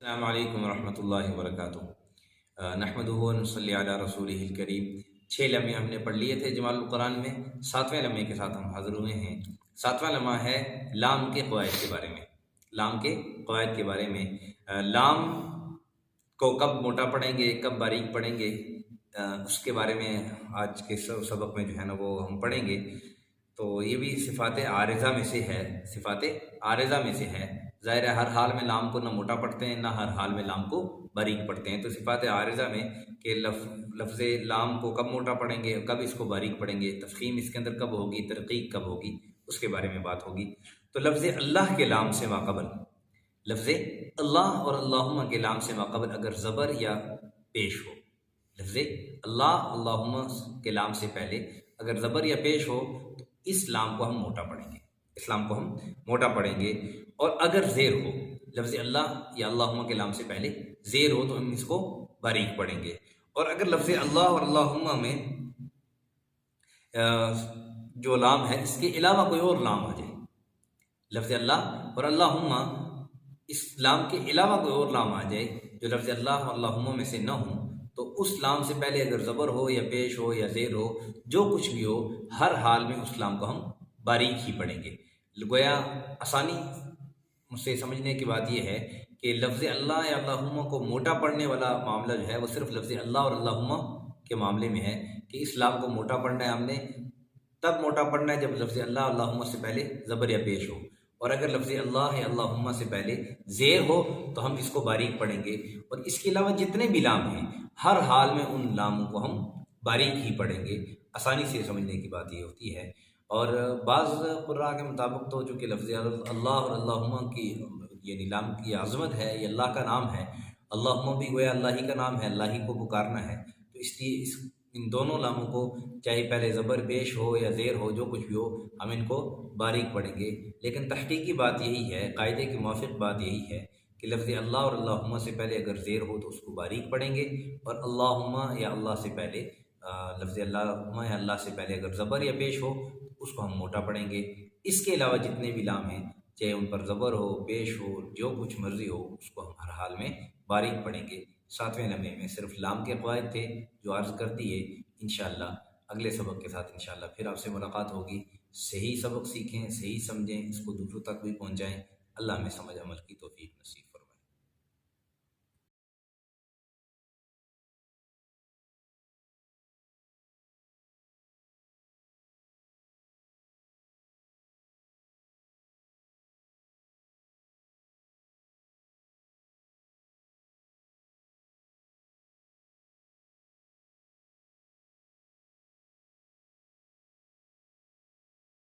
السلام علیکم ورحمۃ اللہ وبرکاتہ۔ نحمدہ و نصلی علی رسولہ الکریم۔ 6 لمحے ہم نے پڑھ لیے تھے جمال القرآن میں۔ 7ویں لمحے کے ساتھ ہم حاضر ہوئے ہیں۔ 7واں لمحہ ہے لام کے قواعد کے بارے میں۔ لام کے قواعد کے بارے میں لام کو کب موٹا پڑھیں گے، کب باریک پڑھیں گے، اس کے بارے میں آج کے سبق میں جو ہے نا وہ ہم پڑھیں گے۔ تو یہ بھی صفات عارضہ میں سے ہے، صفات عارضہ میں سے ہے۔ ظاہر ہے ہر حال میں لام کو نہ موٹا پڑھتے ہیں، نہ ہر حال میں لام کو باریک پڑھتے ہیں۔ تو صفات عارضہ میں کہ لفظ لام کو کب موٹا پڑھیں گے، کب اس کو باریک پڑھیں گے، تفخیم اس کے اندر کب ہوگی، ترقیق کب ہوگی، اس کے بارے میں بات ہوگی۔ تو لفظ اللہ کے لام سے ماقبل، لفظ اللہ اور اللہم کے لام سے ماقبل اگر زبر یا پیش ہو، لفظ اللہ اللہم کے لام سے پہلے اگر زبر یا پیش ہو تو اس لام کو ہم موٹا پڑھیں گے، اس لام کو ہم موٹا پڑھیں گے۔ اور اگر زیر ہو، لفظ اللہ یا اللہم کے لام سے پہلے زیر ہو تو ہم اس کو باریک پڑھیں گے۔ اور اگر لفظ اللہ اور اللہم میں جو لام ہے اس کے علاوہ کوئی اور لام آ جائے، لفظ اللہ اور اللہم اس لام کے علاوہ کوئی اور لام آ جائے جو لفظ اللہ اور اللہم میں سے نہ ہو، تو اس لام سے پہلے اگر زبر ہو یا پیش ہو یا زیر ہو، جو کچھ بھی ہو، ہر حال میں اس لام کو ہم باریک ہی پڑھیں گے۔ گویا آسانی سے سمجھنے کی بات یہ ہے کہ لفظ اللہ یا اللہم کو موٹا پڑھنے والا معاملہ جو ہے وہ صرف لفظ اللہ اور اللہم کے معاملے میں ہے کہ اس لام کو موٹا پڑھنا ہے ہم نے، تب موٹا پڑھنا ہے جب لفظ اللہ اللہم سے پہلے زبر یا پیش ہو، اور اگر لفظ اللہ یا اللہم سے پہلے زیر ہو تو ہم اس کو باریک پڑھیں گے۔ اور اس کے علاوہ جتنے بھی لام ہیں ہر حال میں ان لاموں کو ہم باریک ہی پڑھیں گے۔ آسانی سے سمجھنے کی بات یہ ہوتی ہے۔ اور بعض قراء کے مطابق تو چونکہ لفظ اللہ اور اللہم کی یعنی لام کی عظمت ہے، یہ اللہ کا نام ہے، اللہم بھی گویا اللہ ہی کا نام ہے، اللہ ہی کو پکارنا ہے، تو اس لیے ان دونوں لاموں کو چاہے پہلے زبر پیش ہو یا زیر ہو، جو کچھ بھی ہو، ہم ان کو باریک پڑھیں گے۔ لیکن تحقیقی بات یہی ہے، قاعدے کی موافق بات یہی ہے کہ لفظ اللہ اور اللہم سے پہلے اگر زیر ہو تو اس کو باریک پڑھیں گے، اور اللہم یا اللہ سے پہلے لفظ اللہم یا اللہ سے پہلے اگر زبر یا پیش ہو تو اس کو ہم موٹا پڑھیں گے۔ اس کے علاوہ جتنے بھی لام ہیں چاہے ان پر زبر ہو، پیش ہو، جو کچھ مرضی ہو، اس کو ہم ہر حال میں باریک پڑھیں گے۔ 7ویں لمحے میں صرف لام کے قواعد تھے جو عرض کر دیے۔ انشاءاللہ اگلے سبق کے ساتھ انشاءاللہ پھر آپ سے ملاقات ہوگی۔ صحیح سبق سیکھیں، صحیح سمجھیں، اس کو دوسروں تک بھی پہنچائیں۔ اللہ ہمیں سمجھ عمل کی توفیق نصیب